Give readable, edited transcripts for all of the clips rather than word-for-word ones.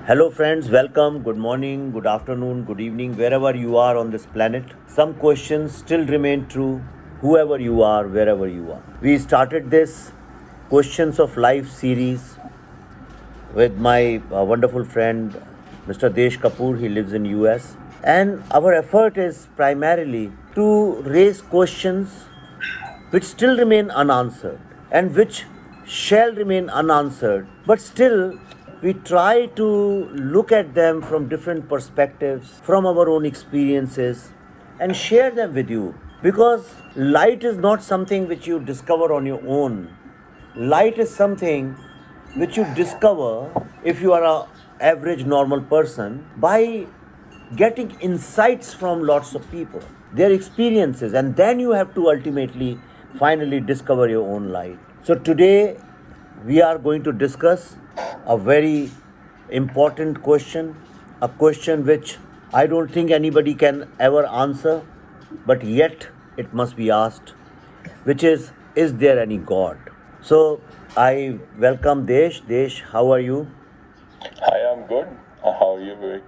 Hello, friends, welcome. Good morning, good afternoon, good evening, wherever you are on this planet. Some questions still remain true, whoever you are, wherever you are. We started this Questions of Life series with my wonderful friend Mr. Desh Kapoor. He lives in US, and our effort is primarily to raise questions which still remain unanswered and which shall remain unanswered, but still we try to look at them from different perspectives, from our own experiences, and share them with you. Because light is not something which you discover on your own. Light is something which you discover if you are a average normal person by getting insights from lots of people, their experiences, and then you have to ultimately finally discover your own light. So today we are going to discuss a very important question, a question which I don't think anybody can ever answer, but yet it must be asked, which is there any God? So I welcome Desh. Desh, how are you? Hi, I'm good. How are you doing?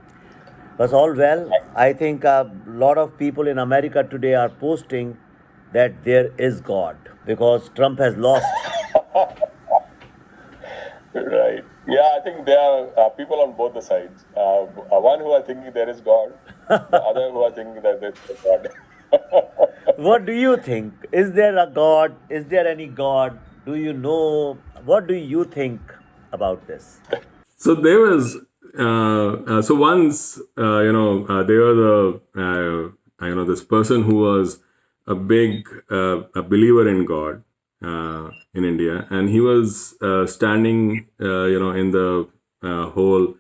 Was all well? I think a lot of people in America today are posting that there is God because Trump has lost. Right. Yeah, I think there are people on both the sides. One who are thinking there is God, the other who are thinking that there is no God. What do you think? Is there a God? Is there any God? Do you know? What do you think about this? So there was, so once, there was this person who was a big a believer in God in India, and he was standing, in the whole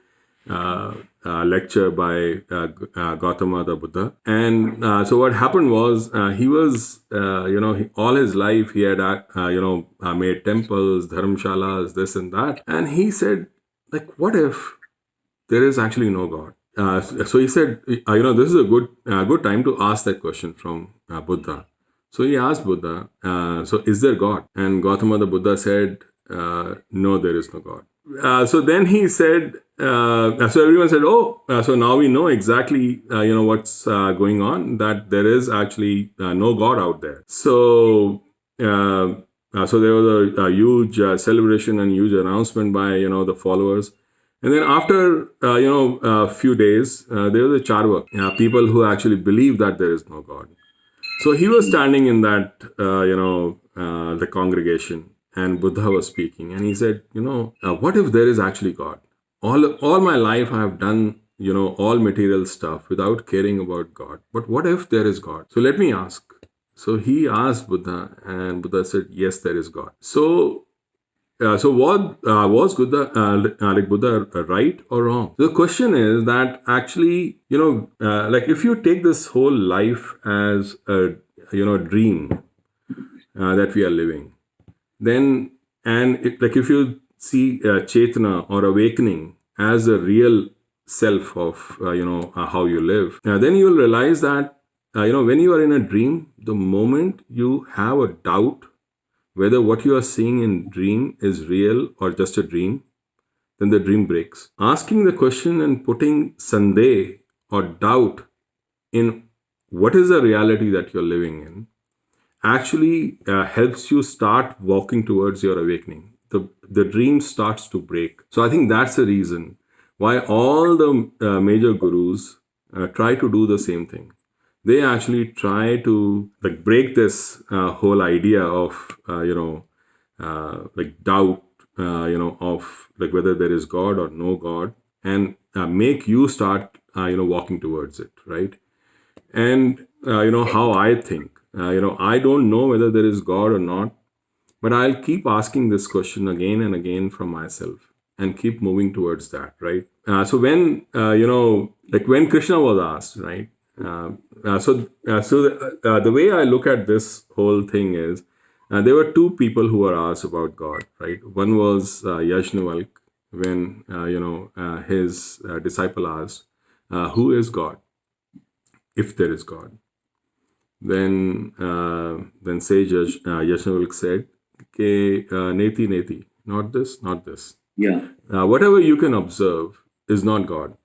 lecture by Gautama the Buddha. And so what happened was he was, all his life he had, made temples, dharmshalas, this and that. And he said, like, what if there is actually no God? So he said, this is a good time to ask that question from Buddha. So he asked Buddha, so is there God? And Gautama the Buddha said, no, there is no God. So then he said, so everyone said, oh, so now we know exactly, what's going on, that there is actually no God out there. So there was a huge celebration and huge announcement by, the followers. And then after, a few days, there was a charvak, people who actually believe that there is no God. So he was standing in that, the congregation, and Buddha was speaking, and he said, what if there is actually God? All my life I have done, all material stuff without caring about God. But what if there is God? So let me ask. So he asked Buddha, and Buddha said, yes, there is God. So what was Buddha, Buddha right or wrong? The question is that actually, like if you take this whole life as a dream that we are living, then like if you see Chetana or awakening as a real self of how you live, then you'll realize that when you are in a dream, the moment you have a doubt whether what you are seeing in dream is real or just a dream, then the dream breaks. Asking the question and putting sandeh or doubt in what is the reality that you're living in actually helps you start walking towards your awakening. The dream starts to break. So I think that's the reason why all the major gurus try to do the same thing. They actually try to like break this whole idea of like doubt, of like whether there is God or no God, and make you start walking towards it, right? And how I think, I don't know whether there is God or not, but I'll keep asking this question again and again from myself and keep moving towards that, right? So when like when Krishna was asked, right? The way I look at this whole thing is, there were two people who were asked about God, right? One was Yajnavalk, when his disciple asked, "Who is God? If there is God?" Then sage Yajnavalk said, "Ke neti neti, not this, not this. Yeah. Whatever you can observe is not God,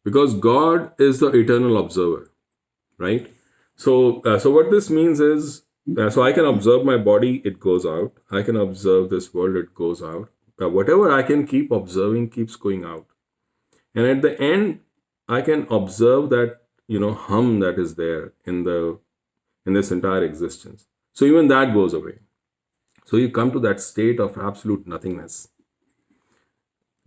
because God is the eternal observer, right? So, so what this means is, so I can observe my body, it goes out. I can observe this world, it goes out. Whatever I can keep observing keeps going out. And at the end, I can observe that, hum that is there in this entire existence. So even that goes away. So you come to that state of absolute nothingness.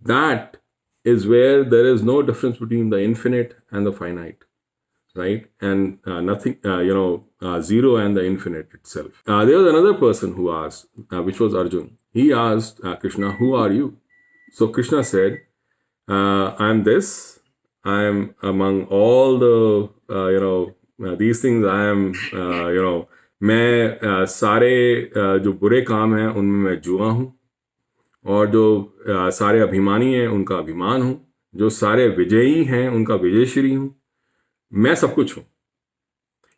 That is where there is no difference between the infinite and the finite, right? And nothing, zero and the infinite itself. There was another person who asked, which was Arjun. He asked Krishna, "Who are you?" So Krishna said, "I'm this. I'm among all the, these things. I am, मैं सारे जो बुरे काम हैं उनमें मैं जुआ हूँ, और जो सारे अभिमानी हैं उनका अभिमान हूँ, जो सारे विजयी हैं उनका विजयश्री हूँ, मैं सब कुछ हूँ."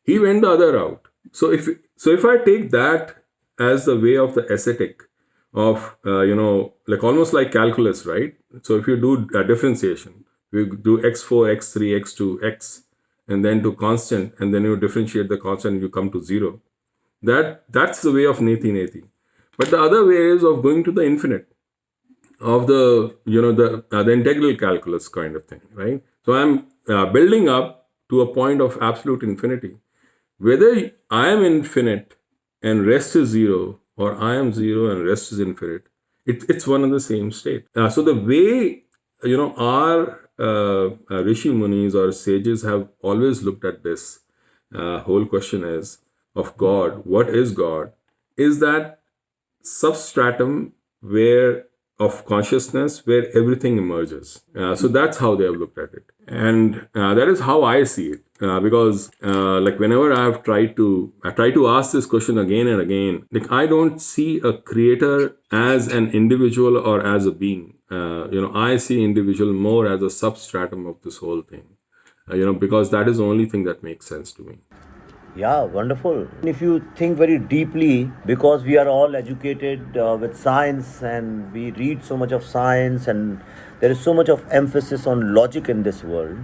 He went the other route. So if I take that as the way of the ascetic of like almost like calculus, right? So if you do differentiation, you do x4, x3, x2, x, and then to constant, and then you differentiate the constant, you come to zero. That's the way of neti neti. But the other way is of going to the infinite, of the the integral calculus kind of thing, right? So I'm building up to a point of absolute infinity. Whether I am infinite and rest is zero, or I am zero and rest is infinite, it's one and the same state. So the way our Rishi Munis or sages have always looked at this whole question is of God, what is God, is that substratum where of consciousness where everything emerges. So that's how they have looked at it, and that is how I see it. Because like whenever I try to ask this question again and again, like I don't see a creator as an individual or as a being. I see individual more as a substratum of this whole thing. Because that is the only thing that makes sense to me. Yeah, wonderful. If you think very deeply, because we are all educated with science and we read so much of science, and there is so much of emphasis on logic in this world.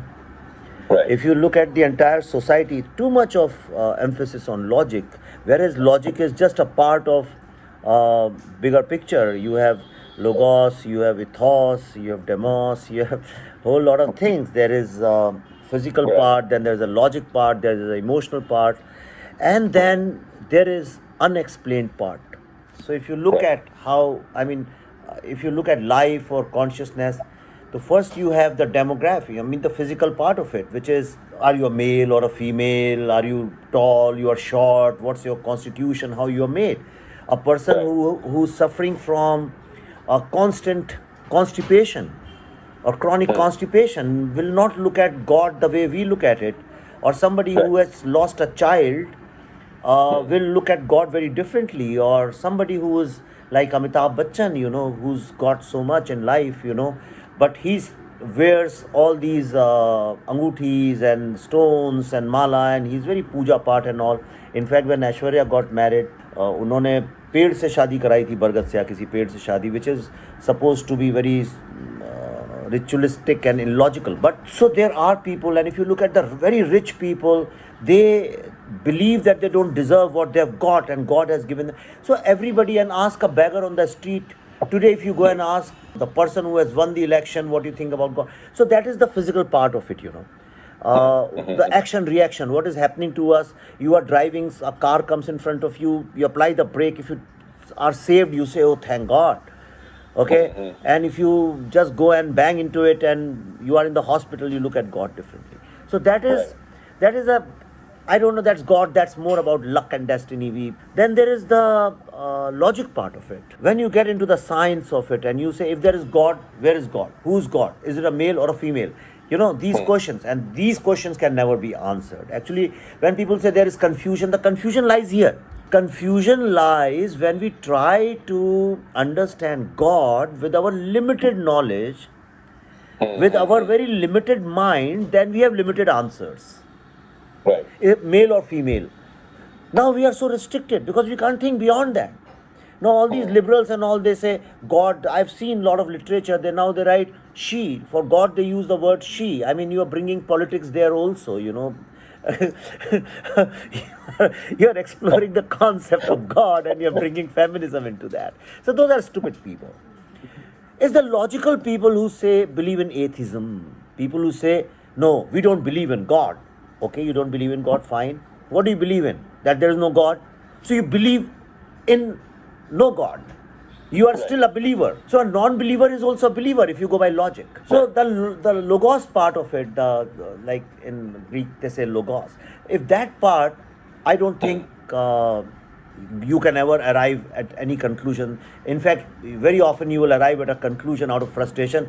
Right. If you look at the entire society, too much of emphasis on logic, whereas logic is just a part of bigger picture. You have logos, you have ethos, you have demos, you have a whole lot of things. There is physical Right. part, then there's a logic part, there is an emotional part, and then there is unexplained part. So if you look Right. at how, if you look at life or consciousness, the first you have the demography, the physical part of it, which is, are you a male or a female? Are you tall? You are short? What's your constitution? How you are made? A person who's suffering from a constant constipation or chronic constipation will not look at God the way we look at it. Or somebody who has lost a child will look at God very differently. Or somebody who is like Amitabh Bachchan, who's got so much in life, but he's wears all these anguthis and stones and mala, and he's very puja part and all. In fact, when Aishwarya got married, उन्होंने पेड़ से शादी कराई थी, बरगद से या किसी पेड़ से शादी, which is supposed to be very ritualistic and illogical. But so there are people, and if you look at the very rich people, they believe that they don't deserve what they've got and God has given them. So everybody, and ask a beggar on the street today, if you go and ask the person who has won the election, what do you think about God? So that is the physical part of it, the action reaction, what is happening to us. You are driving, a car comes in front of you, you apply the brake. If you are saved, you say, oh, thank God. Okay, and if you just go and bang into it and you are in the hospital, you look at God differently. So that is a, I don't know, that's God. That's more about luck and destiny. Then there is the logic part of it. When you get into the science of it and you say, if there is God, where is God? Who's God? Is it a male or a female? These questions, and these questions can never be answered. Actually, when people say there is confusion, the confusion lies here. Confusion lies when we try to understand God with our limited knowledge, with our very limited mind, then we have limited answers. Right. Male or female. Now we are so restricted because we can't think beyond that. Now all these liberals and all, they say God. I've seen a lot of literature. They write she. For God they use the word she. I mean, you are bringing politics there also. You're exploring the concept of God and you're bringing feminism into that. So those are stupid people. It's the logical people who say believe in atheism. People who say no, we don't believe in God. Okay, you don't believe in God, fine. What do you believe in? That there is no God. So you believe in no God. You are still a believer. So a non-believer is also a believer if you go by logic. So the logos part of it, like in Greek they say logos. If that part, I don't think you can ever arrive at any conclusion. In fact, very often you will arrive at a conclusion out of frustration.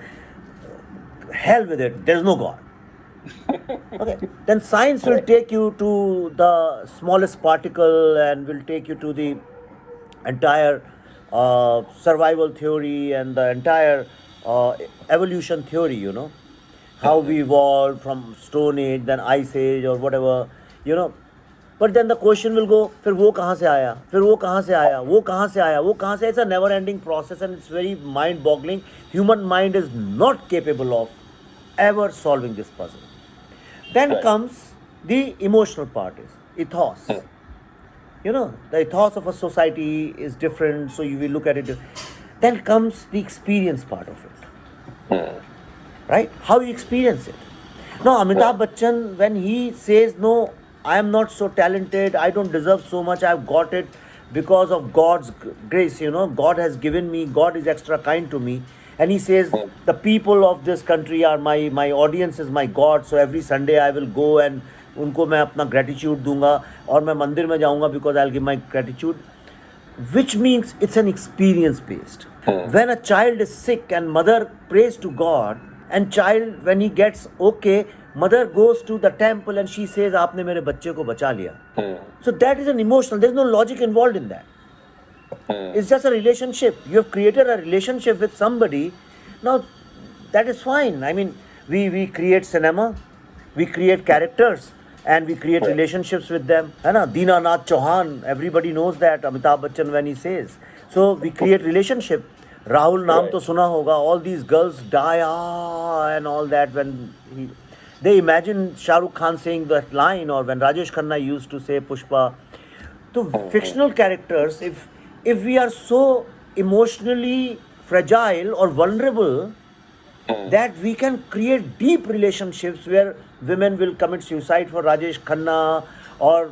Hell with it. There's no God. Okay. Then science will take you to the smallest particle and will take you to the entire survival theory and the entire evolution theory, how we evolved from Stone Age, then Ice Age or whatever. But then the question will go, फिर वो कहाँ से आया, फिर वो कहाँ से आया, वो कहाँ से आया, वो कहाँ से? It's a never-ending process and it's very mind-boggling. Human mind is not capable of ever solving this puzzle. Then comes the emotional part, is ethos. The ethos of a society is different, so you will look at it. Then comes the experience part of it. Right? How you experience it. Now, Amitabh Bachchan, when he says, no, I am not so talented, I don't deserve so much, I've got it because of God's grace, God has given me, God is extra kind to me. And he says, the people of this country are my audience is my God, so every Sunday I will go and उनको मैं अपना gratitude दूंगा और मैं मंदिर में जाऊंगा because I'll give my gratitude, which means it's an experience based. When a child is sick and mother prays to God, and child when he gets okay, mother goes to the temple and she says आपने मेरे बच्चे को बचा लिया. So that is an emotional, there's no logic involved in that. It's just a relationship. You have created a relationship with somebody. Now that is fine. I mean, we create cinema, we create characters, and we create relationships with them. Dina Nath Chauhan, everybody knows that, Amitabh Bachchan when he says. So we create relationship. Rahul naam to suna hoga. All these girls die and all that when they imagine Shah Rukh Khan saying that line, or when Rajesh Khanna used to say Pushpa. So fictional characters, if we are so emotionally fragile or vulnerable, that we can create deep relationships where women will commit suicide for Rajesh Khanna or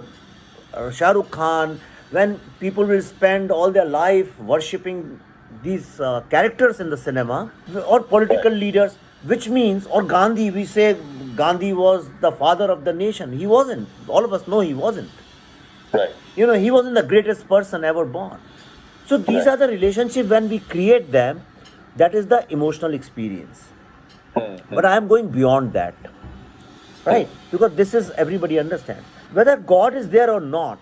Shah Rukh Khan, when people will spend all their life worshipping these characters in the cinema, or political leaders, which means, or Gandhi, we say Gandhi was the father of the nation. He wasn't. All of us know he wasn't. Right. He wasn't the greatest person ever born. So these are the relationships when we create them, that is the emotional experience. But I am going beyond that. Right? Because this is, everybody understands. Whether God is there or not,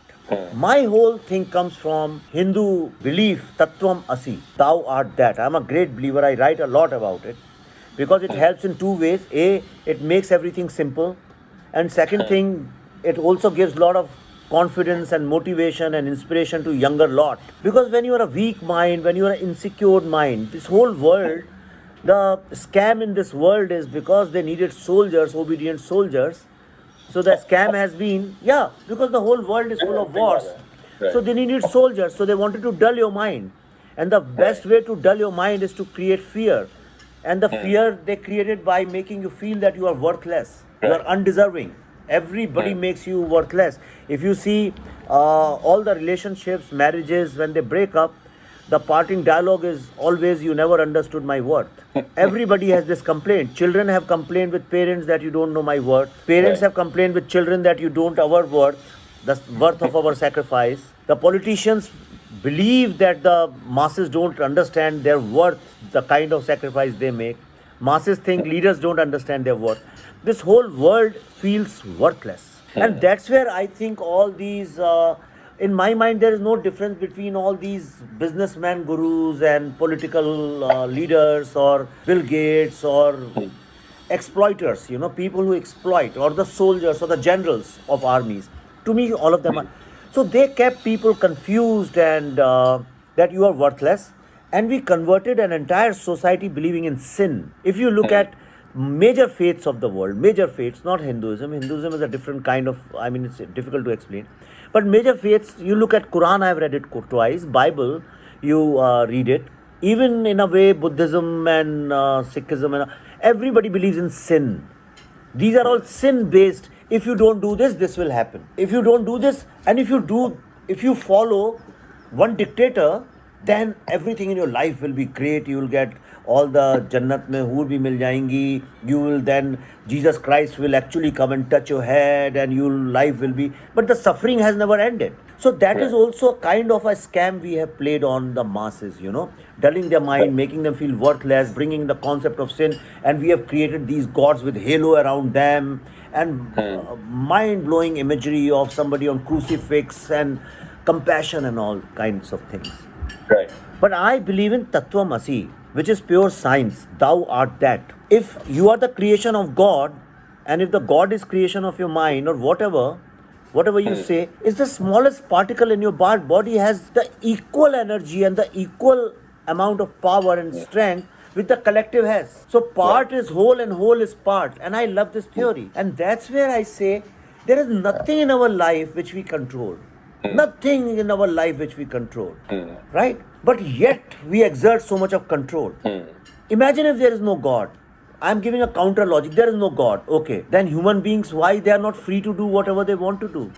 my whole thing comes from Hindu belief, Tattvam Asi, thou art that. I'm a great believer. I write a lot about it because it helps in two ways. A, it makes everything simple. And second thing, it also gives a lot of confidence and motivation and inspiration to younger lot. Because when you are a weak mind, when you are an insecure mind, this whole world, the scam in this world is because they needed soldiers, obedient soldiers. So the scam has been, because the whole world is full of wars. Right. So they needed soldiers. So they wanted to dull your mind. And the best way to dull your mind is to create fear. And the fear they created by making you feel that you are worthless. You are undeserving. Everybody makes you worthless. If you see all the relationships, marriages, when they break up, the parting dialogue is always, you never understood my worth. Everybody has this complaint. Children have complained with parents that you don't know my worth. Parents have complained with children that you don't our worth, the worth of our sacrifice. The politicians believe that the masses don't understand their worth, the kind of sacrifice they make. Masses think leaders don't understand their worth. This whole world feels worthless. And that's where I think all these, in my mind, there is no difference between all these businessman gurus and political leaders or Bill Gates or exploiters, people who exploit, or the soldiers or the generals of armies. To me, all of them are. So they kept people confused and that you are worthless, and we converted an entire society believing in sin. If you look at major faiths of the world, major faiths, not Hinduism. Hinduism is a different kind of, I mean, it's difficult to explain. But major faiths, you look at Quran, I've read it twice. Bible, you read it. Even in a way, Buddhism and Sikhism, and everybody believes in sin. These are all sin based. If you don't do this, this will happen. If you don't do this, and if you follow one dictator, then everything in your life will be great. You will get all the Jannat mein hoor bhi mil jayenge. You will then, Jesus Christ will actually come and touch your head, and your life will be. But the suffering has never ended. So that is also kind of a scam we have played on the masses, dulling their mind, making them feel worthless, bringing the concept of sin, and we have created these gods with halo around them, and mind-blowing imagery of somebody on crucifix and compassion and all kinds of things. Right. But I believe in Tattvamasi, which is pure science. Thou art that. If you are the creation of God, and if the God is creation of your mind or whatever you say, is the smallest particle in your body has the equal energy and the equal amount of power and strength which the collective has. So part is whole and whole is part. And I love this theory. And that's where I say there is nothing in our life which we control. Nothing in our life which we control. Right? But yet we exert so much of control. Imagine if there is no God. I'm giving a counter logic. There is no God. Okay. Then human beings, why they are not free to do whatever they want to do?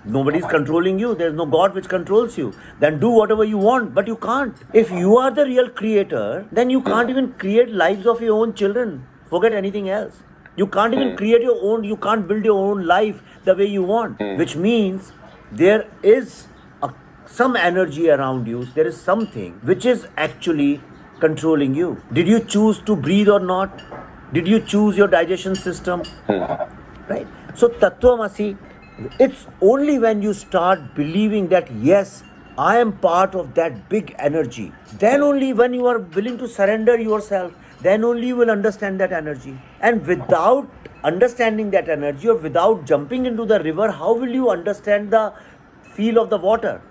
Nobody is controlling you. There is no God which controls you. Then do whatever you want, but you can't. If you are the real creator, then you can't even create lives of your own children. Forget anything else. You can't even create your own, you can't build your own life the way you want. Which means there is some energy around you. There is something which is actually controlling you. Did you choose to breathe or not? Did you choose your digestion system? Right? So Tattvamasi, it's only when you start believing that yes, I am part of that big energy, then only when you are willing to surrender yourself, then only you will understand that energy. And without understanding that energy, or without jumping into the river, how will you understand the feel of the water?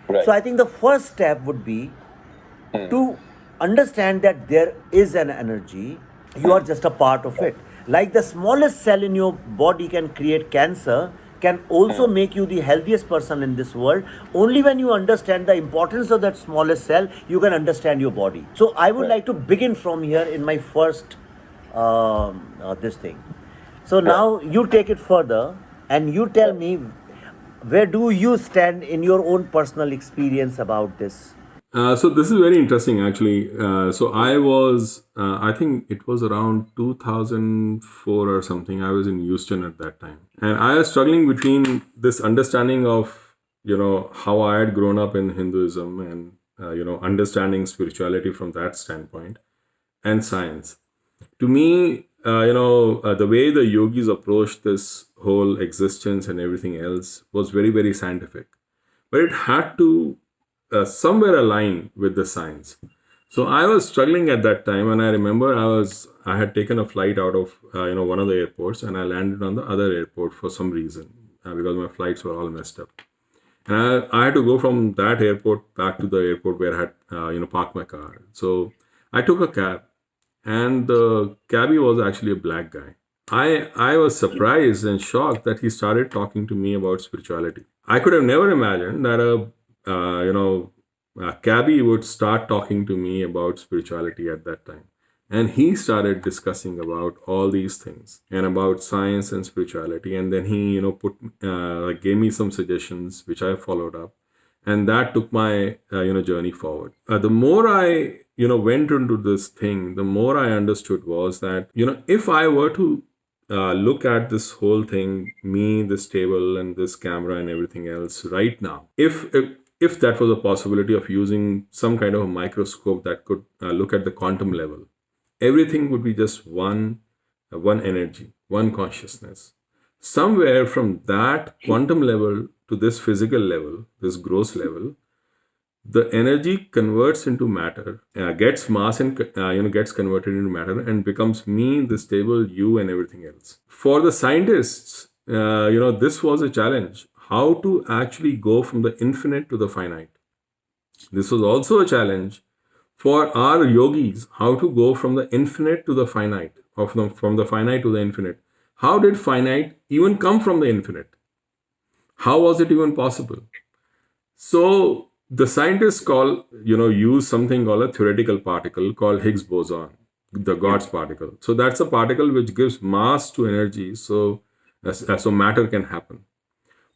Right. So I think the first step would be to understand that there is an energy, you are just a part of it. Like the smallest cell in your body can create cancer, can also make you the healthiest person in this world. Only when you understand the importance of that smallest cell, you can understand your body. So I would like to begin from here in my first this thing. So now you take it further and you tell me, where do you stand in your own personal experience about this? So this is very interesting, actually. So I was, I think it was around 2004 or something. I was in Houston at that time, and I was struggling between this understanding of, how I had grown up in Hinduism and, understanding spirituality from that standpoint, and science. To me, the way the yogis approached this whole existence and everything else was very, very scientific, but it had to somewhere align with the science. So I was struggling at that time, and I remember I had taken a flight out of one of the airports, and I landed on the other airport for some reason because my flights were all messed up, and I had to go from that airport back to the airport where I had parked my car. So I took a cab, and the cabbie was actually a black guy. I was surprised and shocked that he started talking to me about spirituality. I could have never imagined that a cabbie would start talking to me about spirituality at that time. And he started discussing about all these things and about science and spirituality. And then he, gave me some suggestions, which I followed up. And that took my, journey forward. The more I, went into this thing, the more I understood was that, if I were to look at this whole thing, me, this table and this camera and everything else right now, if that was a possibility of using some kind of a microscope that could look at the quantum level, everything would be just one energy, one consciousness. Somewhere from that quantum level to this physical level, this gross level, the energy converts into matter, gets mass and gets converted into matter and becomes me, this table, you, and everything else. For the scientists, this was a challenge. How to actually go from the infinite to the finite. This was also a challenge for our yogis, how to go from the infinite to the finite, or from the finite to the infinite. How did finite even come from the infinite? How was it even possible? So the scientists use something called a theoretical particle called Higgs boson, the God's particle. So that's a particle which gives mass to energy, so matter can happen.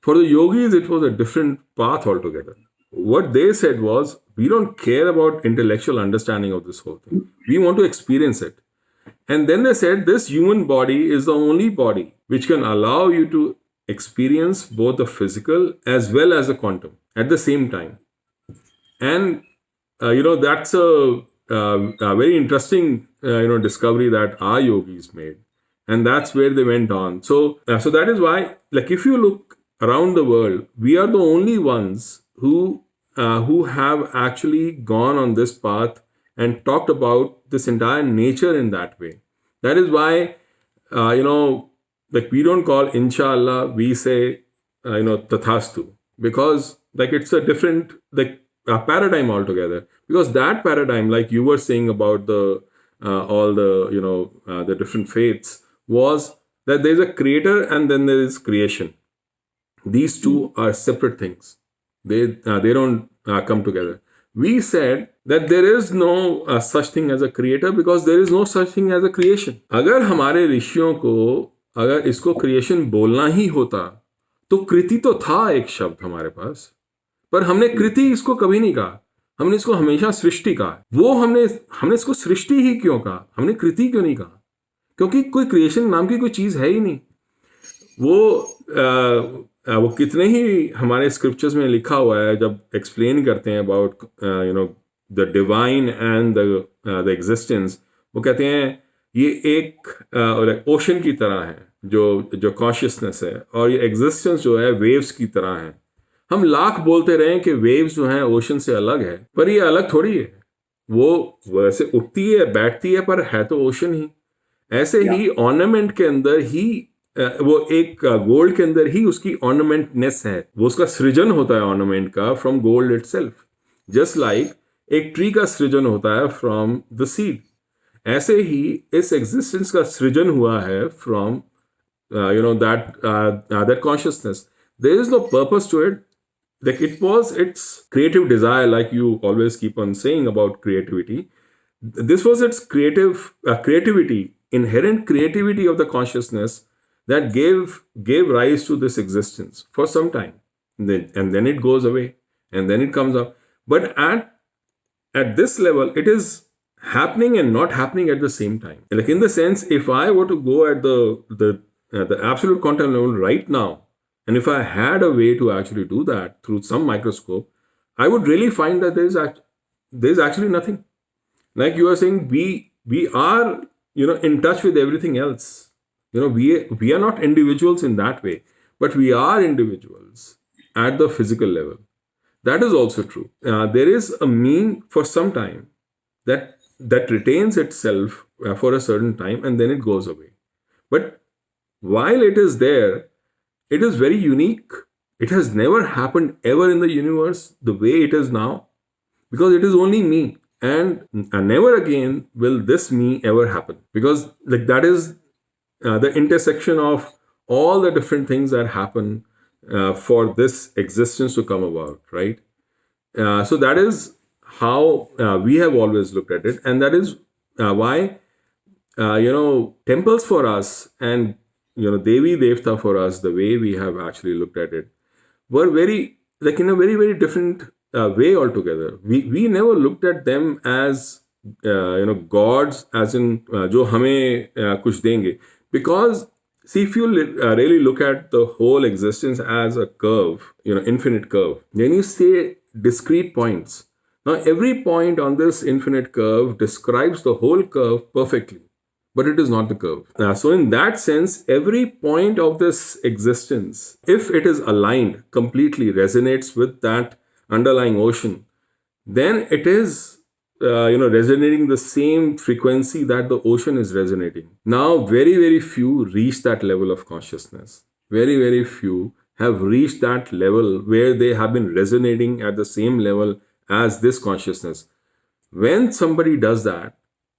For the yogis, it was a different path altogether. What they said was, we don't care about intellectual understanding of this whole thing. We want to experience it. And then they said, this human body is the only body which can allow you to experience both the physical as well as the quantum at the same time. And that's a very interesting discovery that our yogis made, and that's where they went on. So that is why, like, if you look around the world, we are the only ones who have actually gone on this path and talked about this entire nature in that way. That is why like, we don't call inshallah, we say tathastu, because like it's a different paradigm altogether. Because that paradigm, like you were saying about the all the different faiths, was that there's a creator and then there is creation. These two are separate things. They don't come together. We said that there is no such thing as a creator because there is no such thing as a creation. अगर हमारे ऋषियों को अगर इसको creation बोलना ही होता तो कृति तो था एक शब्द हमारे पास, पर हमने कृति इसको कभी नहीं कहा. हमने इसको हमेशा सृष्टि कहा. वो हमने इसको सृष्टि ही क्यों कहा, हमने कृति क्यों नहीं कहा? क्योंकि कोई क्रिएशन नाम की कोई चीज है ही नहीं. वो कितने ही हमारे स्क्रिप्चर्स में लिखा हुआ है, जब एक्सप्लेन करते हैं about the divine and the existence, वो कहते हैं ये एक ओशन की तरह है जो कॉन्शियसनेस है, और ये एग्जिस्टेंस जो है वेव्स की तरह है. हम लाख बोलते रहे कि वेव्स जो हैं ओशन से अलग है, पर ये अलग थोड़ी है. वो वैसे उठती है बैठती है, पर है तो ओशन ही. ऐसे ही ऑर्नामेंट के अंदर ही वो एक गोल्ड के अंदर ही उसकी ऑर्नामेंटनेस है, वो उसका सृजन होता है ऑर्नामेंट का from gold itself. Just like एक ट्री का सृजन होता है फ्रॉम द सीड, ऐसे ही इस एग्जिस्टेंस का सृजन हुआ है from that consciousness. There is no purpose to it. Like, it was its creative desire, like you always keep on saying about creativity. This was its creativity, inherent creativity of the consciousness that gave rise to this existence for some time. And then it goes away, and then it comes up. But at this level, it is happening and not happening at the same time. Like, in the sense, if I were to go at the absolute quantum level right now, and if I had a way to actually do that through some microscope, I would really find that there's actually nothing. Like you are saying, we are in touch with everything else. We are not individuals in that way, but we are individuals at the physical level. That is also true. There is a mean for some time that retains itself for a certain time, and then it goes away. But while it is there, it is very unique. It has never happened ever in the universe the way it is now, because it is only me, and never again will this me ever happen, because like that is the intersection of all the different things that happen for this existence to come about, right? So that is how we have always looked at it, and that is why temples for us and Devi Devta for us, the way we have actually looked at it, were very, like, in a very, very different way altogether. We never looked at them as gods, as in jo hame kuch denge. Because see, if you really look at the whole existence as a curve, infinite curve, then you say discrete points. Now every point on this infinite curve describes the whole curve perfectly, but it is not the curve. So in that sense, every point of this existence, if it is aligned, completely resonates with that underlying ocean, then it is resonating the same frequency that the ocean is resonating. Now, very, very few reach that level of consciousness. Very, very few have reached that level where they have been resonating at the same level as this consciousness. When somebody does that,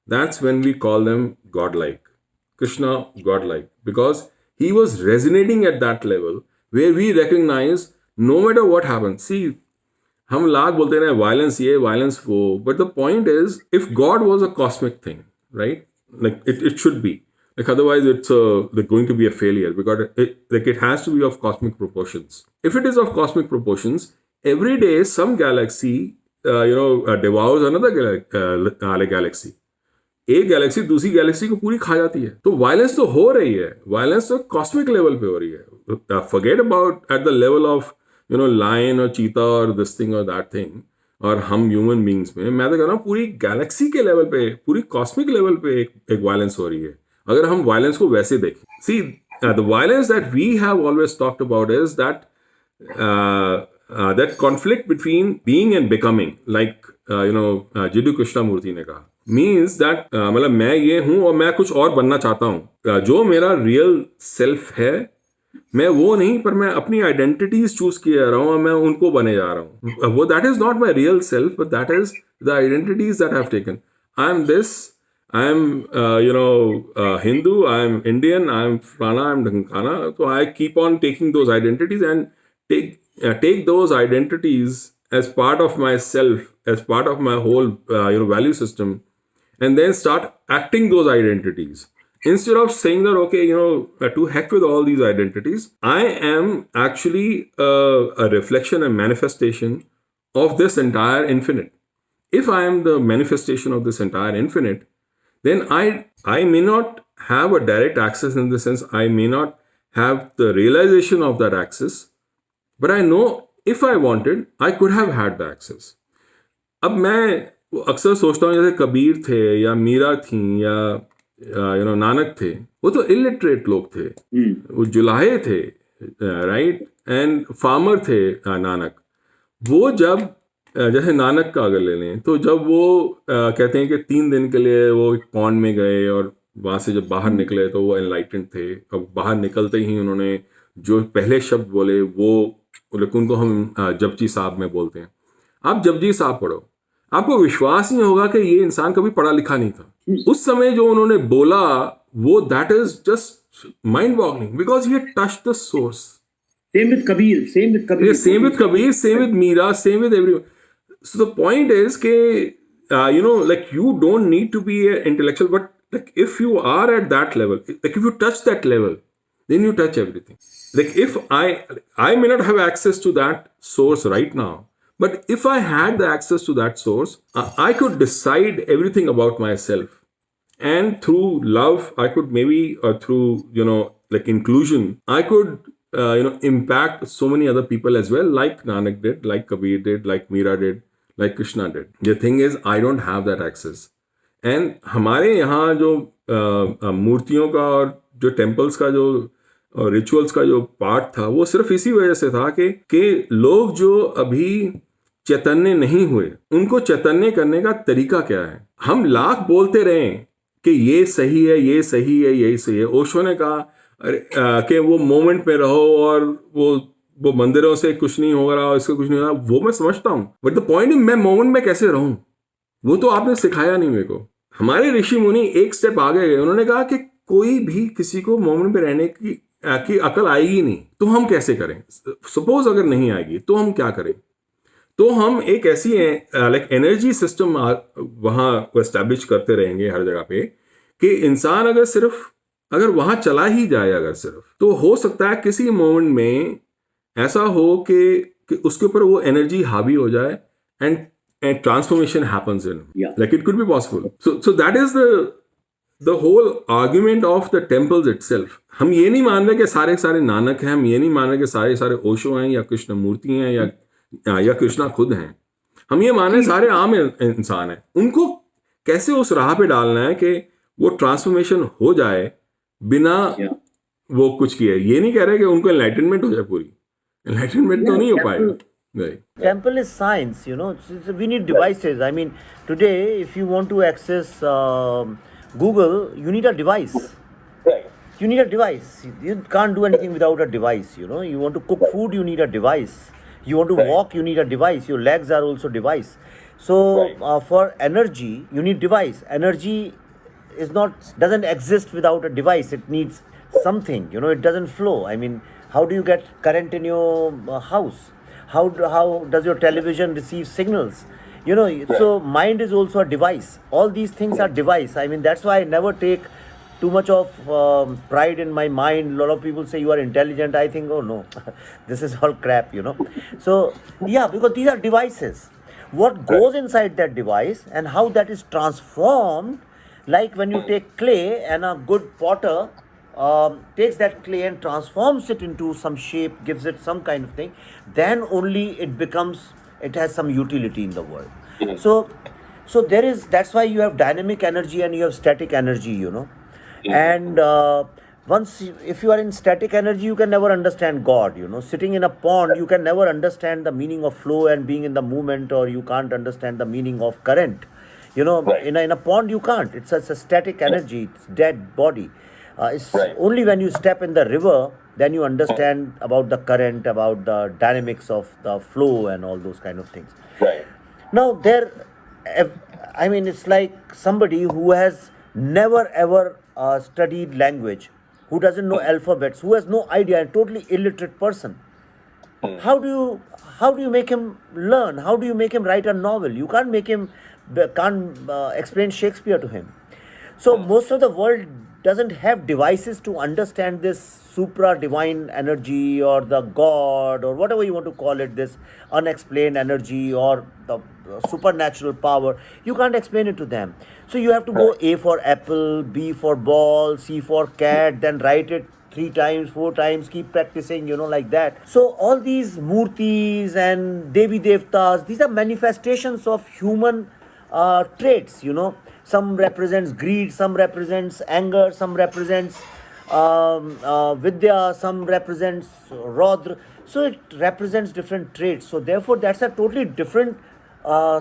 that's when we call them godlike. Krishna godlike, because he was resonating at that level where we recognize no matter what happens. See, हम लाख बोलते हैं violence ये violence वो, but the point is if God was a cosmic thing, right, like it should be, like otherwise it's like going to be a failure, because it has to be of cosmic proportions. If it is of cosmic proportions, every day some galaxy devours another galaxy. एक Galaxy दूसरी Galaxy को पूरी खा जाती है. तो violence तो हो रही है, वायलेंस तो कॉस्मिक लेवल पे हो रही है. Forget about at the level of lion और चीता और दिस थिंग और दैट थिंग, और हम ह्यूमन बींग्स में, मैं तो कह रहा हूँ पूरी गैलेक्सी के लेवल पे, पूरी कॉस्मिक लेवल पे एक वायलेंस हो रही है. अगर हम वायलेंस को वैसे देखें, see the violence that we have always talked about is that that conflict between being and becoming, like Jiddu Krishnamurti ने कहा, means that मतलब मैं ये हूँ और मैं कुछ और बनना चाहता हूँ. जो मेरा रियल सेल्फ है मैं वो नहीं, पर मैं अपनी आइडेंटिटीज चूज किए जा रहा हूँ और मैं उनको बने जा रहा हूँ. वो that is not my real self, but that is the identities that I have taken. I am this, I am, Hindu, I am Indian, I am Flana, I am Dhankana. So I keep on taking those identities and take those identities as part of myself, as part of my whole, value system, and then start acting those identities. Instead of saying that, okay, to heck with all these identities, I am actually a reflection and manifestation of this entire infinite. If I am the manifestation of this entire infinite, then I may not have a direct access, in the sense I may not have the realization of that access, but I know if I wanted, I could have had the access. अब मैं अक्सर सोचता हूँ, जैसे कबीर थे या मीरा थी या नानक थे, वो तो इलिटरेट लोग थे, वो जुलाहे थे, राइट, एंड फार्मर थे. नानक, वो जब जैसे नानक का अगर ले लें, तो जब वो कहते हैं कि 3 दिन के लिए वो एक पॉन्ड में गए और वहाँ से जब बाहर निकले तो वो एनलाइटेंड थे. अब बाहर निकलते ही उन्होंने जो पहले शब्द बोले वो उनको हम जपजी साहब में बोलते हैं. आप जपजी साहब पढ़ो, आपको विश्वास नहीं होगा कि ये इंसान कभी पढ़ा लिखा नहीं था. उस समय जो उन्होंने बोला वो, that is just mind boggling, because he touched the source. Same with Kabir, same with Kabir. Same with Kabir, same with Meera, same with everyone. So the point is that, like you don't need to be an intellectual, but like if you are at that level, like if you touch that level, then you touch everything. Like if I may not have access to that source right now, but if I had the access to that source, I could decide everything about myself. And through love, I could maybe, or through, like inclusion, I could, impact so many other people as well, like Nanak did, like Kabir did, like Meera did, like Krishna did. The thing is, I don't have that access. And हमारे यहाँ जो मूर्तियों का और जो temples का जो rituals का जो पार्ट था, वो सिर्फ इसी वजह से था कि लोग जो अभी चैतन्य नहीं हुए, उनको चैतन्य करने का तरीका क्या है. हम लाख बोलते रहे कि ये सही है, ये सही है, यही सही है. ओशो ने कहा कि वो मोमेंट में रहो और वो मंदिरों से कुछ नहीं हो रहा, इसका कुछ नहीं हो रहा. वो मैं समझता हूँ, बट द पॉइंट, मैं मोमेंट में कैसे रहूं, वो तो आपने सिखाया नहीं मेरे को. हमारे ऋषि मुनि एक स्टेप आगे गए. उन्होंने कहा कि कोई भी किसी को मोमेंट में रहने की अकल आएगी नहीं, तो हम कैसे करें. सपोज अगर नहीं आएगी तो हम क्या करें. तो हम एक ऐसी लाइक एनर्जी सिस्टम वहाँ एस्टैब्लिश करते रहेंगे हर जगह पे, कि इंसान अगर वहां चला ही जाए अगर सिर्फ, तो हो सकता है किसी मोमेंट में ऐसा हो कि उसके ऊपर वो एनर्जी हावी हो जाए and transformation happens in, like it could be possible. So that is the whole argument of the temples itself. हम ये नहीं मान रहे कि सारे नानक हैं, हम ये नहीं मान रहे कि सारे ओशो हैं या कृष्ण मूर्ति हैं या कृष्णा खुद हैं. हम ये मान रहे सारे आम इंसान हैं. उनको कैसे उस राह पे डालना है कि वो ट्रांसफॉर्मेशन हो जाए बिना वो कुछ किए. ये नहीं कह रहे कि उनको एनलाइटनमेंट हो जाए. पूरी एनलाइटनमेंट तो नहीं हो पाएगा. Right. Temple is science, we need devices. I mean, today, if you want to access Google, you need a device. Right. You need a device. You can't do anything without a device, You want to cook food, you need a device. You want to Right. walk, you need a device. Your legs are also device. So Right. for energy, you need device. Energy is not doesn't exist without a device. It needs something. You know, it doesn't flow. I mean, how do you get current in your house? How does your television receive signals? You know, so mind is also a device. All these things are device. I mean, that's why I never take too much of pride in my mind. A lot of people say you are intelligent. I think, oh no, this is all crap, you know. So, yeah, because these are devices. What goes inside that device and how that is transformed, like when you take clay and a good potter takes that clay and transforms it into some shape, gives it some kind of thing, then only it has some utility in the world. So there is, that's why you have dynamic energy and you have static energy, you know. And if you are in static energy, you can never understand God, you know. Sitting in a pond, you can never understand the meaning of flow and being in the movement, or you can't understand the meaning of current. You know, Right. in a pond, you can't. It's a static energy, it's dead body. It's Right. only when you step in the river, then you understand about the current, about the dynamics of the flow and all those kind of things. Right. Now, I mean, it's like somebody who has never ever studied language, who doesn't know alphabets, who has no idea, a totally illiterate person. How do you make him learn? How do you make him write a novel? You can't make him can't explain Shakespeare to him. So most of the world doesn't have devices to understand this supra divine energy or the God or whatever you want to call it, this unexplained energy or the supernatural power. You can't explain it to them. So you have to go A for apple, B for ball, C for cat, then write it 3 times, 4 times, keep practicing, you know, like that. So all these murtis and Devi Devtas, these are manifestations of human traits, you know. Some represents greed, some represents anger, some represents Vidya, some represents Rodra. So it represents different traits. So therefore, that's a totally different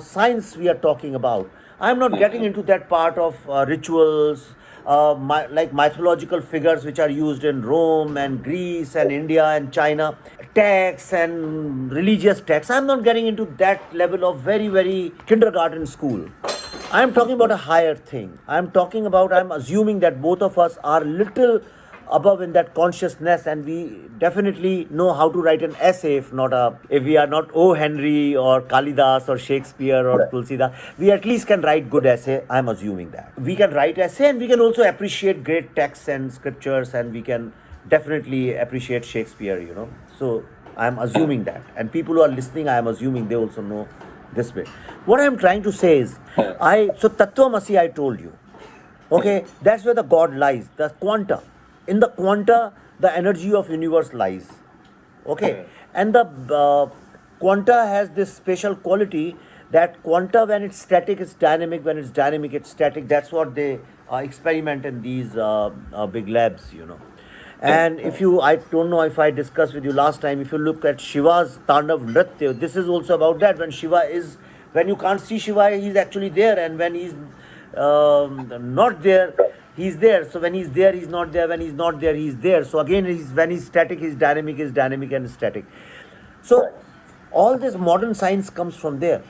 science we are talking about. I'm not getting into that part of rituals, like mythological figures which are used in Rome and Greece and India and China, texts and religious texts. I'm not getting into that level of very, very kindergarten school. I'm talking about a higher thing. I'm assuming that both of us are little above in that consciousness, and we definitely know how to write an essay. If we are not O. Henry or Kalidas or Shakespeare or Tulsidas, we at least can write good essay. I'm assuming that we can write essay, and we can also appreciate great texts and scriptures, and we can definitely appreciate Shakespeare, you know. So I'm assuming that, and people who are listening, I'm assuming they also know this way. What I'm trying to say is, so Tattvamasi I told you, okay, that's where the God lies, the quanta. In the quanta, the energy of universe lies, okay, and the quanta has this special quality that quanta, when it's static, it's dynamic. When it's dynamic, it's static. That's what they experiment in these big labs, you know. And I don't know if I discussed with you last time, if you look at Shiva's Tandav Nritya, this is also about that. When you can't see Shiva, he's actually there. And when he's not there, he's there. So when he's there, he's not there. When he's not there, he's there. So again, when he's static, he's dynamic and static. So all this modern science comes from there.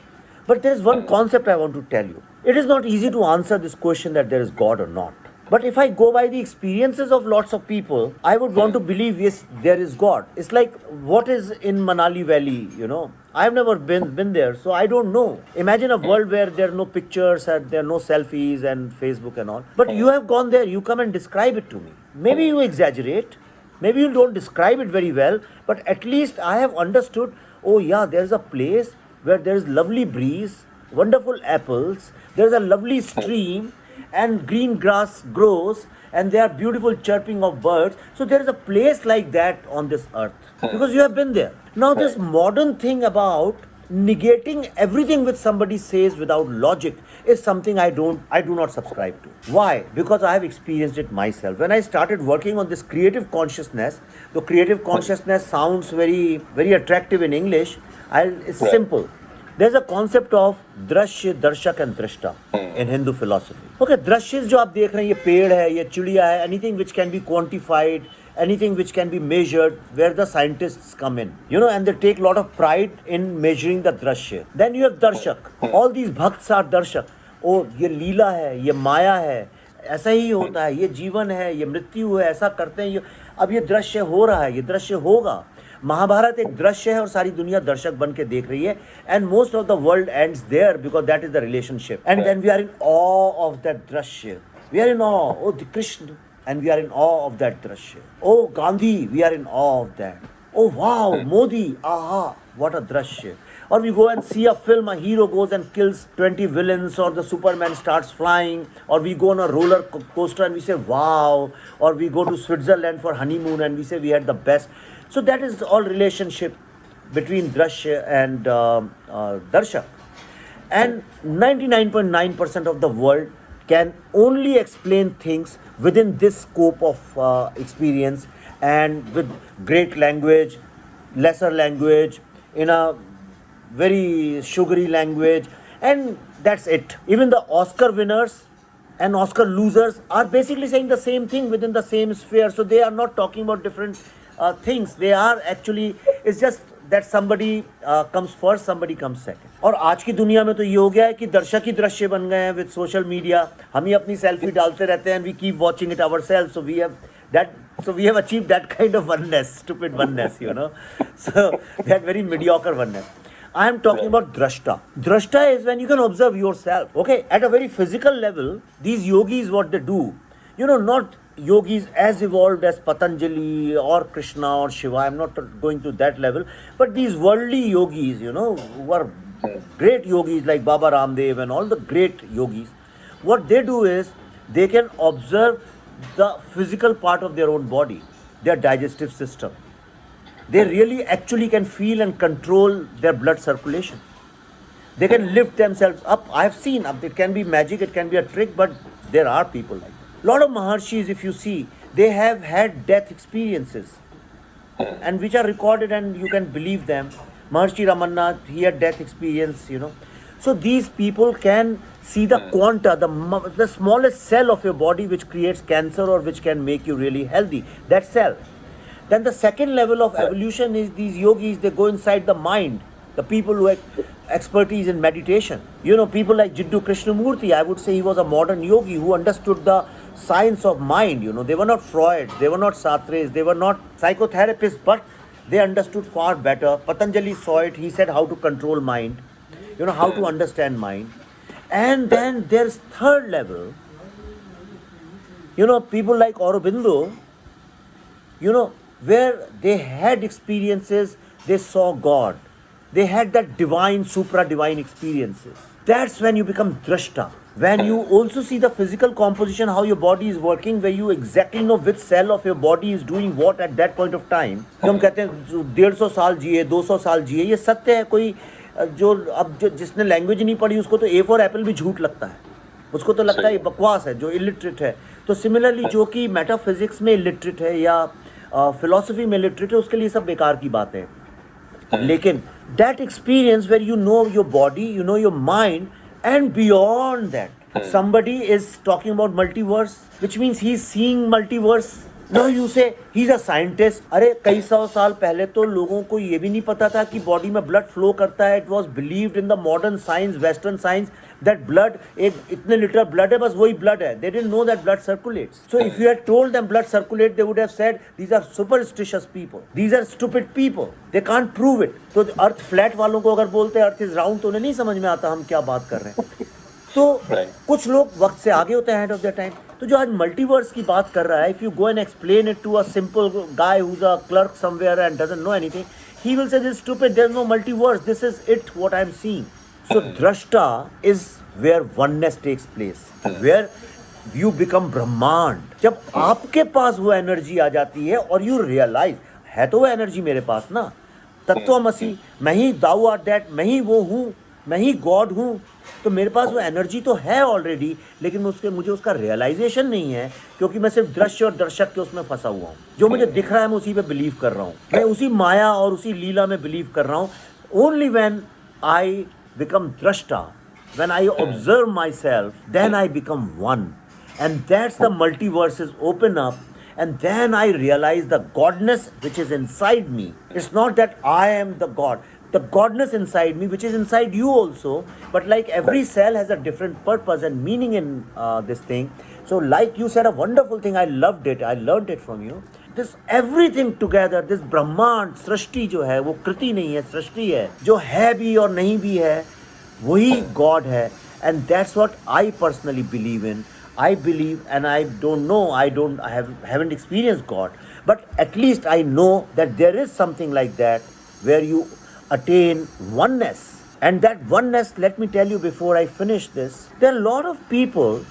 But there is one concept I want to tell you. It is not easy to answer this question that there is God or not. But if I go by the experiences of lots of people, I would want to believe, yes, there is God. It's like what is in Manali Valley, you know. I've never been there, so I don't know. Imagine a world where there are no pictures and there are no selfies and Facebook and all. But you have gone there, you come and describe it to me. Maybe you exaggerate, maybe you don't describe it very well, but at least I have understood, oh yeah, there's a place where there is lovely breeze, wonderful apples, there's a lovely stream, and green grass grows, and there are beautiful chirping of birds. So there is a place like that on this earth, because you have been there. Now this modern thing about negating everything which somebody says without logic is something I do not subscribe to. Why? Because I have experienced it myself. When I started working on this creative consciousness, the creative consciousness sounds very, very attractive in English. It's simple. There's a concept of drashya, darshak and drashta in Hindu philosophy. Okay, drashyas जो आप देख रहे हैं, ये पेड़ है, ये चिड़िया है, anything which can be quantified, anything which can be measured, where the scientists come in, you know, and they take a lot of pride in measuring the drashya. Then you have darshak. All these bhakts are darshak. Oh, ये लीला है, ये माया है, ऐसा ही होता है, ये जीवन है, ये मृत्यु है, ऐसा करते हैं, ये अब ये दृश्य हो रहा है, ये दृश्य होगा. महाभारत एक दृश्य है और सारी दुनिया दर्शक बन के देख रही है. And most of the world ends there because that is the relationship. And then we are in awe of that दृश्य. We are in awe. Oh Krishna. And we are in awe of that दृश्य. Oh Gandhi. We are in awe of that. Oh wow, Modi, aha, what a drashya. Or we go and see a film, a hero goes and kills 20 villains, or the Superman starts flying, or we go on a roller coaster and we say wow, or we go to Switzerland for honeymoon and we say we had the best. So that is all relationship between drashya and darshak. And 99.9% of the world can only explain things within this scope of experience, and with great language, lesser language, in a very sugary language, and that's it. Even the Oscar winners and Oscar losers are basically saying the same thing within the same sphere. So they are not talking about different things. They are actually, it's just that somebody comes first, somebody comes second. और आज की दुनिया में तो ये हो गया है कि दर्शक ही दृश्य बन गए हैं विद सोशल मीडिया. हम ही अपनी सेल्फी डालते रहते हैं, we keep watching it ourselves. So we have achieved that kind of oneness, stupid oneness, you know. So that very mediocre oneness. I am talking about drashta. Drashta is when you can observe yourself. Okay, at a very physical level, these yogis, what they do, you know, not yogis as evolved as Patanjali or Krishna or Shiva. I'm not going to that level, but these worldly yogis, you know, who are great yogis like Baba Ramdev and all the great yogis, what they do is they can observe the physical part of their own body, their digestive system. They really actually can feel and control their blood circulation. They can lift themselves up. I have seen, it can be magic, it can be a trick, but there are people like that. A lot of Maharshis, if you see, they have had death experiences, and which are recorded and you can believe them. Maharshi Ramannath, he had death experience, you know. So these people can see the quanta, the smallest cell of your body which creates cancer or which can make you really healthy, that cell. Then the second level of evolution is these yogis, they go inside the mind. The people who have expertise in meditation. You know, people like Jiddu Krishnamurti, I would say he was a modern yogi who understood the science of mind. You know, they were not Freud, they were not Sartres, they were not psychotherapists, but they understood far better. Patanjali saw it, he said how to control mind, you know, how to understand mind. And then there's third level, you know, people like Aurobindo, you know, where they had experiences, they saw God. They had that divine, supra-divine experiences. That's when you become drashta. When you also see the physical composition, how your body is working, where you exactly know which cell of your body is doing what at that point of time. जो हम कहते हैं 150 साल जिए, 200 साल जिए, ये सत्य है. कोई जो जिसने लैंग्वेज नहीं पढ़ी उसको तो ए फॉर एप्पल भी झूठ लगता है. उसको तो लगता है ये बकवास है, जो इलिटरेट है. तो सिमिलरली जो कि मेटाफिजिक्स में इलिटरेट है या फिलॉसफी में इलिटरेट है, उसके लिए सब बेकार की बात है. लेकिन that experience where you know your body, you know your mind, and beyond that, somebody is talking about multiverse, which means he's seeing multiverse. Now you say he's a scientist. अरे कई सौ साल पहले तो लोगों को ये भी नहीं पता था कि बॉडी में ब्लड फ्लो करता है. It was believed in the modern science, western science, that blood, एक इतने लीटर ब्लड है, बस वही ब्लड है. They didn't know that blood circulates. So if you had told them blood circulates, they would have said these are superstitious people, these are stupid people, they can't prove it. तो अर्थ flat वालों को अगर बोलते हैं earth is round तो उन्हें नहीं समझ में आता हम क्या बात कर रहे हैं. तो कुछ लोग वक्त से आगे होते हैं, ahead of their time. तो जो आज मल्टीवर्स की बात कर रहा है, if you go and explain it to a simple guy who is a clerk somewhere and doesn't know anything, he will say this stupid, there is no multiverse, this is it what I am seeing. So द्रष्टा is where oneness takes place, where you become ब्रह्मांड. जब आपके पास वो energy आ जाती है और you realise है तो वो एनर्जी मेरे पास ना, तत्वमसी, मैं ही दाऊ आर दैट, मैं ही वो हूँ, मैं ही गॉड हूँ. तो मेरे पास वो एनर्जी तो है ऑलरेडी, लेकिन मुझे उसका रियलाइजेशन नहीं है, क्योंकि मैं सिर्फ दृश्य और दर्शक के उसमें फंसा हुआ हूँ. जो मुझे दिख रहा है मैं उसी पे बिलीव कर रहा हूँ, मैं उसी माया और उसी लीला में बिलीव कर रहा हूँ. ओनली व्हेन आई बिकम द्रष्टा, when I observe myself, then I become one, and that's the multiverses open up. And then I realized the godness which is inside me. It's not that I am the God. The godness inside me, which is inside you also, but like every cell has a different purpose and meaning in this thing. So, like you said, a wonderful thing. I loved it. I learned it from you. This everything together, this ब्रह्मांड सृष्टि जो है वो कृति नहीं है, सृष्टि है, जो है भी और नहीं भी है, वही God है. And that's what I personally believe in. I believe, and I don't know, haven't experienced God, but at least I know that there is something like that where you attain oneness. And that oneness, let me tell you before I finish this, there are a lot of people,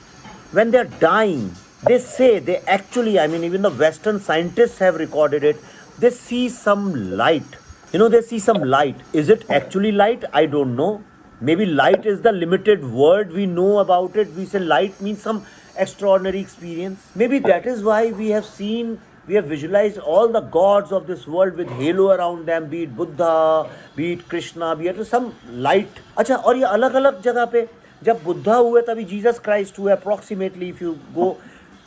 when they're dying, they say, they actually, I mean, even the Western scientists have recorded it, they see some light. They see some light. Is it actually light? I don't know. Maybe light is the limited word we know about it. We say light means some extraordinary experience. Maybe that is why we have visualized all the gods of this world with halo around them, be it Buddha, be it Krishna, be it some light. अच्छा, और ये अलग अलग जगह पे जब बुद्धा हुए तभी जीसस क्राइस्ट हुए, approximately if you go,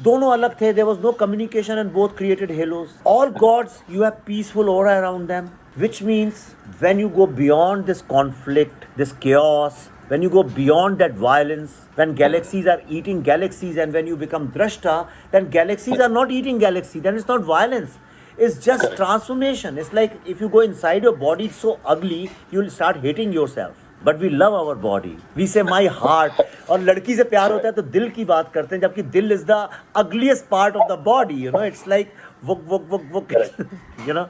दोनों अलग थे. There was no communication and both created halos. All gods, you have peaceful aura around them, which means when you go beyond this conflict, this chaos, when you go beyond that violence, when galaxies are eating galaxies, and when you become drashta, then galaxies are not eating galaxy, then it's not violence. It's just transformation. It's like if you go inside your body, it's so ugly, you'll start hating yourself. But we love our body. We say my heart. और लड़की से प्यार होता है तो दिल की बात करते हैं, जबकि दिल is the ugliest part of the body. It's like vuk vuk vuk vuk.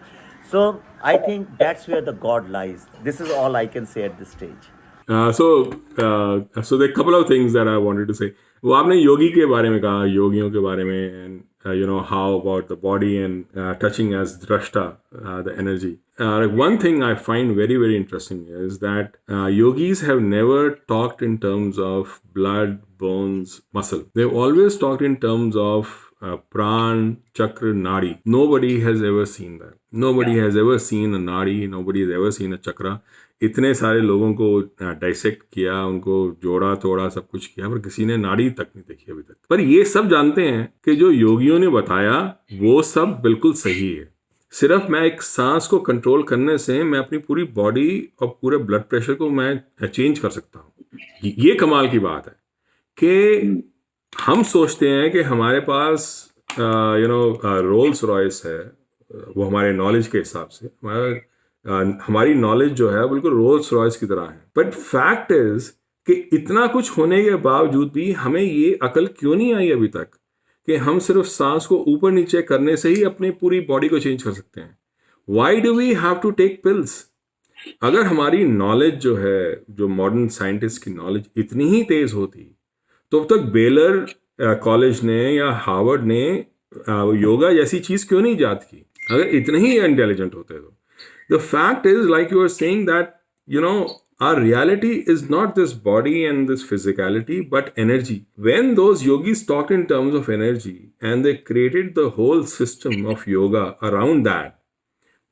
So I think that's where the God lies. This is all I can say at this stage. So there are a couple of things that I wanted to say. वो आपने योगी के बारे में कहा, योगियों के बारे में, and how about the body and touching as drashta, the energy. One thing I find very, very interesting is that yogis have never talked in terms of blood, bones, muscle. They've always talked in terms of pran, chakra, nadi. Nobody has ever seen that. Nobody has ever seen a nadi. Nobody has ever seen a chakra. इतने सारे लोगों को dissect किया, उनको जोड़ा तोड़ा, सब कुछ किया, पर किसी ने नाड़ी तक नहीं देखी अभी तक. पर ये सब जानते हैं कि जो योगियों ने बताया वो सब बिल्कुल सही है. सिर्फ मैं एक सांस को कंट्रोल करने से मैं अपनी पूरी बॉडी और पूरे ब्लड प्रेशर को मैं चेंज कर सकता हूँ. ये कमाल की बात है कि हम सोचते हैं कि हमारे पास रोल्स रॉयस है, वो हमारे नॉलेज के हिसाब से हमारी नॉलेज जो है बिल्कुल रोल्स रॉयस की तरह है. बट फैक्ट इज कि इतना कुछ होने के बावजूद भी हमें ये अकल क्यों नहीं आई अभी तक कि हम सिर्फ सांस को ऊपर नीचे करने से ही अपनी पूरी बॉडी को चेंज कर सकते हैं. Why do we have to take pills? अगर हमारी नॉलेज जो है, जो मॉडर्न साइंटिस्ट की नॉलेज इतनी ही तेज होती तो अब तक बेलर कॉलेज ने या हार्वर्ड ने योगा जैसी चीज क्यों नहीं ईजाद की, अगर इतने ही इंटेलिजेंट होते तो. The fact is, like you were saying, that our reality is not this body and this physicality, but energy. When those yogis talked in terms of energy and they created the whole system of yoga around that,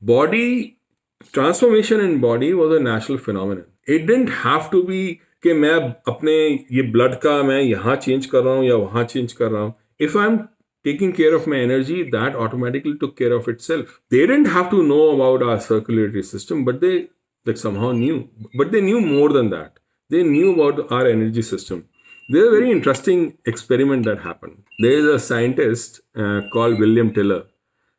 body transformation in body was a natural phenomenon. It didn't have to be कि मैं अपने ये blood का मैं यहाँ change कर रहा हूँ या वहाँ चेंज कर रहा हूँ. If I'm taking care of my energy, that automatically took care of itself. They didn't have to know about our circulatory system, but they somehow knew. But they knew more than that. They knew about our energy system. There's a very interesting experiment that happened. There is a scientist called William Tiller.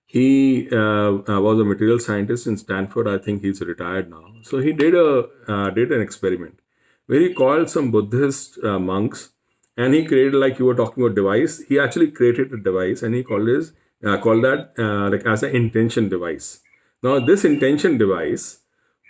He was a material scientist in Stanford. I think he's retired now. So he did an experiment where he called some Buddhist monks. And he created, like you were talking about device, he actually created a device and he called that as an intention device. Now this intention device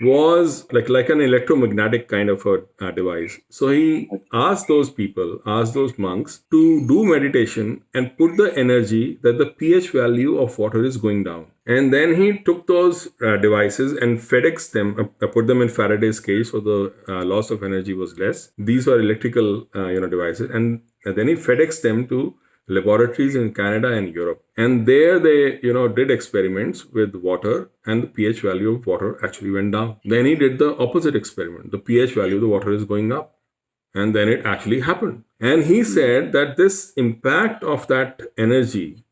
was like an electromagnetic kind of a device. So he asked those monks to do meditation and put the energy that the pH value of water is going down. And then he took those devices and FedExed them, put them in Faraday's cage so the loss of energy was less. These were electrical devices. And then he FedExed them to laboratories in Canada and Europe. And there they, did experiments with water and the pH value of water actually went down. Then he did the opposite experiment. The pH value of the water is going up. And then it actually happened. And he said that this impact of that energy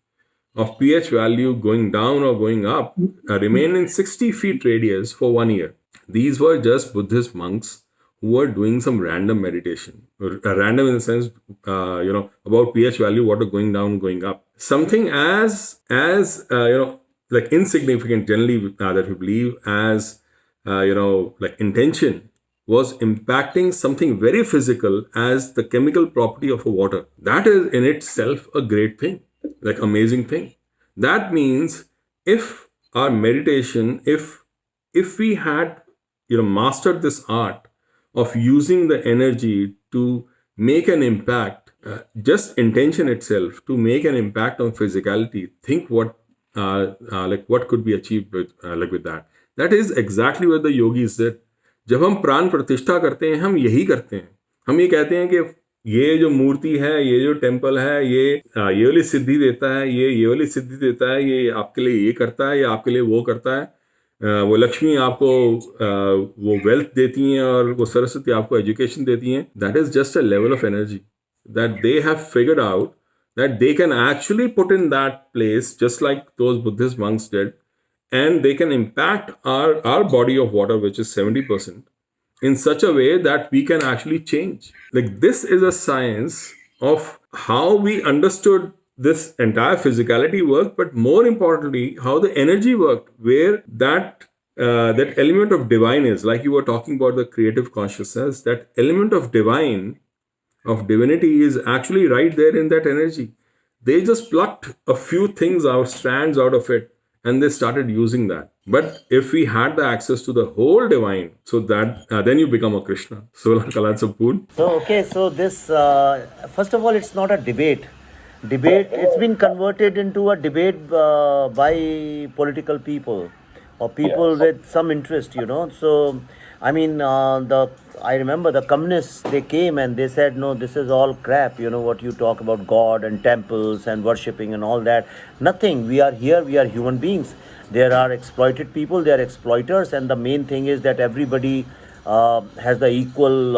of pH value going down or going up remained in 60 feet radius for 1 year. These were just Buddhist monks who were doing some random meditation. Random in the sense, about pH value, water going down, going up. Something as like insignificant generally that we believe as, like intention was impacting something very physical as the chemical property of a water. That is in itself a great thing, like amazing thing. That means if our meditation, if we had mastered this art of using the energy to make an impact, just intention itself to make an impact on physicality, think what what could be achieved with that. That is exactly what the yogis did. जब हम प्राण प्रतिष्ठा करते हैं हम यही करते हैं. हम ये कहते हैं कि ये जो मूर्ति है, ये जो टेम्पल है, ये वाली सिद्धि देता है, ये वाली सिद्धि देता है, ये आपके लिए ये करता है, ये आपके लिए वो करता है. वो लक्ष्मी आपको वो वेल्थ देती हैं और वो सरस्वती आपको एजुकेशन देती हैं. That is just a level of energy that they have figured out that they can actually put in that place just like those Buddhist monks did, and they can impact our body of water, which is 70%, in such a way that we can actually change. Like, this is a science of how we understood this entire physicality work, but more importantly how the energy worked, where that element of divine is, like you were talking about the creative consciousness, that element of divinity is actually right there in that energy. They just plucked a few things out, strands out of it, and they started using that. But if we had the access to the whole divine, so that then you become a Krishna. Solar Kalatsapoon. So, okay, so this, first of all, it's not a debate. It's been converted into a debate by political people or people with some interest, So, I mean, I remember the communists, they came and they said, no, this is all crap, what you talk about God and temples and worshipping and all that. Nothing. We are here, we are human beings. There are exploited people, they are exploiters, and the main thing is that everybody has the equal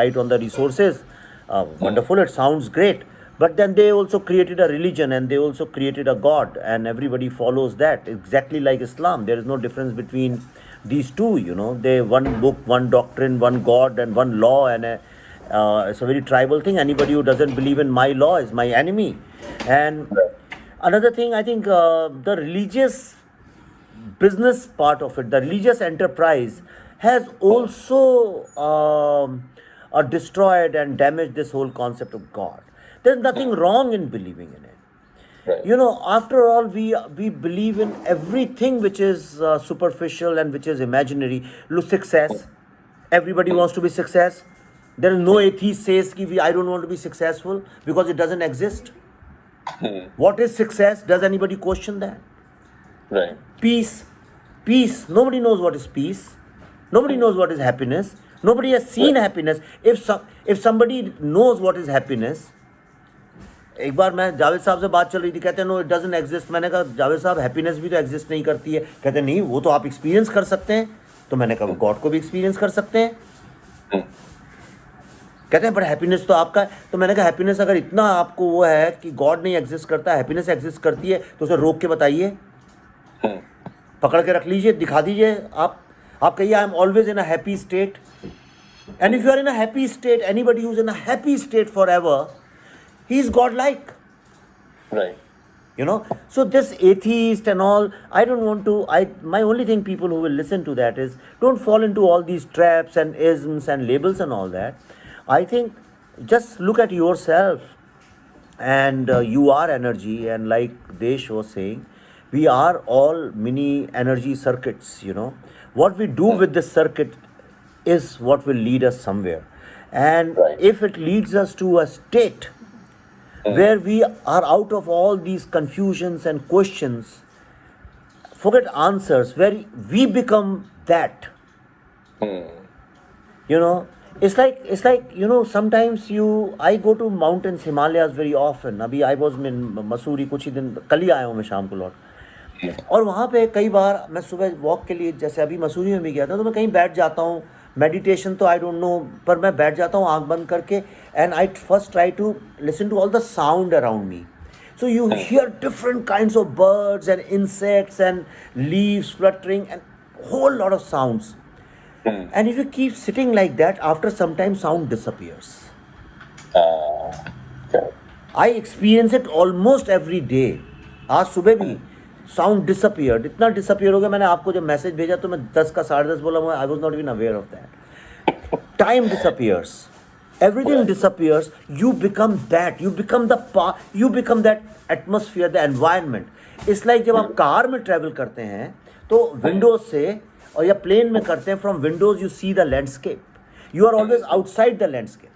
right on the resources. Wonderful, it sounds great. But then they also created a religion and they also created a God, and everybody follows that, exactly like Islam. There is no difference between these two, they one book, one doctrine, one God and one law, and it's a very tribal thing. Anybody who doesn't believe in my law is my enemy. And another thing, I think the religious business part of it, the religious enterprise has also destroyed and damaged this whole concept of God. There's nothing wrong in believing in it. Right. After all, we believe in everything which is superficial and which is imaginary. Look, success. Everybody wants to be success. There is no atheist says ki I don't want to be successful because it doesn't exist. What is success? Does anybody question that? Right. Peace. Nobody knows what is peace. Nobody knows what is happiness. Nobody has seen happiness. If somebody knows what is happiness, एक बार मैं जावेद साहब से बात चल रही थी, कहते हैं नो इट डजंट एग्जिस्ट. मैंने कहा जावेद साहब हैप्पीनेस भी तो एग्जिस्ट नहीं करती है. कहते हैं नहीं, वो तो आप एक्सपीरियंस कर सकते हैं. तो मैंने कहा गॉड को भी एक्सपीरियंस कर सकते हैं. कहते हैं पर हैप्पीनेस तो आपका है. तो मैंने कहा हैप्पीनेस अगर इतना आपको वो है कि गॉड नहीं एग्जिस्ट करता, हैप्पीनेस एग्जिस्ट करती है, तो उसे रोक के बताइए, पकड़ के रख लीजिए, दिखा दीजिए. आप कहिए I am always in a happy state. And if you are in a happy state, anybody who is in a happy state for ever, he is godlike. Right. So this atheist and all, I don't want to, my only thing, people who will listen to that, is don't fall into all these traps and isms and labels and all that. I think just look at yourself, and you are energy, and like Desh was saying, we are all mini energy circuits. What we do with this circuit is what will lead us somewhere. And if it leads us to a state where we are out of all these confusions and questions, forget answers, where we become that. It's like sometimes I go to mountains, Himalayas very often. Abhi I was in Mussoorie, कुछ ही दिन कल ही आया हूँ मैं शाम को लौट. और वहाँ पे कई बार मैं सुबह वॉक के लिए, जैसे अभी मसूरी में भी गया था, तो मैं कहीं बैठ जाता हूँ. मेडिटेशन तो आई डोंट नो, पर मैं बैठ जाता हूँ आंख बंद करके, and I first try to listen to all the sound around me. So you hear different kinds of birds and insects and leaves fluttering and whole lot of sounds. And if you keep sitting like that, after some time sound disappears. Okay. I experience it almost every day. आज सुबह भी sound disappeared, इतना disappear हो गया, मैंने आपको जब message भेजा तो मैं 10 का 10:30 बोला, I was not even aware of that. Time disappears, everything disappears. You become that, you become that atmosphere, the environment. It's like जब आप कार में ट्रेवल करते हैं तो विंडोज से, और या प्लेन में करते हैं, from windows you see the landscape. You are always outside the landscape.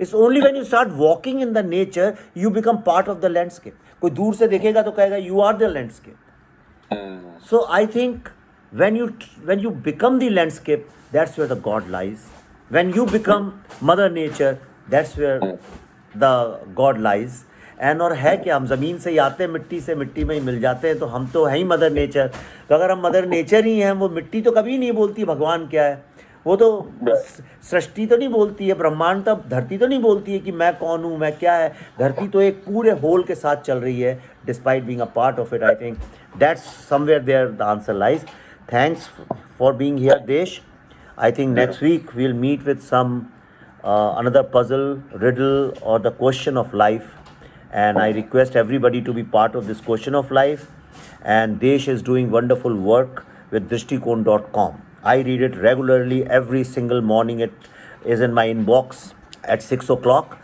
It's only when you start walking in the nature you become part of the landscape. कोई दूर से देखेगा तो कहेगा you are the landscape. So I think when you become the landscape, that's where the God lies. When you become Mother Nature, that's where the God lies. And और है क्या, हम ज़मीन से ही आते हैं, मिट्टी से मिट्टी में ही मिल जाते हैं, तो हम तो है ही मदर नेचर. तो अगर हम मदर नेचर ही हैं, वो मिट्टी तो कभी नहीं बोलती भगवान क्या है, वो तो सृष्टि तो नहीं बोलती है, ब्रह्मांड तब धरती तो नहीं बोलती है कि मैं कौन हूँ, मैं क्या है. धरती तो एक पूरे होल के साथ चल रही है, despite being a part of it. I think that's somewhere there the answer lies. Thanks for being here देश. I think next week we'll meet with some another puzzle, riddle, or the question of life. And I request everybody to be part of this question of life. And Desh is doing wonderful work with Drishtikon.com. I read it regularly every single morning. It is in my inbox at 6 o'clock,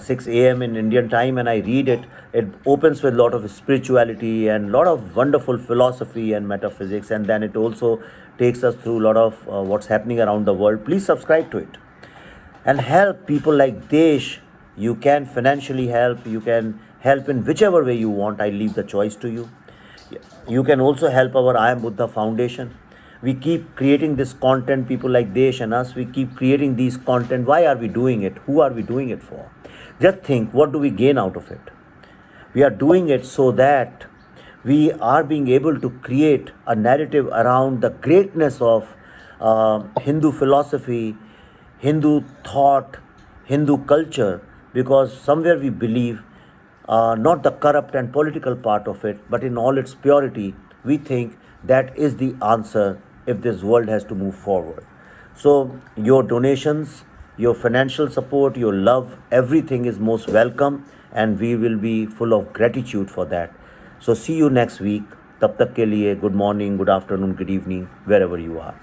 6 a.m. in Indian time, and I read it. It opens with a lot of spirituality and a lot of wonderful philosophy and metaphysics, and then it also takes us through a lot of what's happening around the world. Please subscribe to it and help people like Desh. You can financially help, you can help in whichever way you want. I leave the choice to you. You can also help our I Am Buddha Foundation. We keep creating this content, people like Desh and us, we keep creating these content. Why are we doing it? Who are we doing it for? Just think, what do we gain out of it? We are doing it so that we are being able to create a narrative around the greatness of Hindu philosophy, Hindu thought, Hindu culture, because somewhere we believe not the corrupt and political part of it, but in all its purity, we think that is the answer if this world has to move forward. So your donations, your financial support, your love, everything is most welcome, and we will be full of gratitude for that. So see you next week. तब तक के लिए good morning, good afternoon, good evening, wherever you are.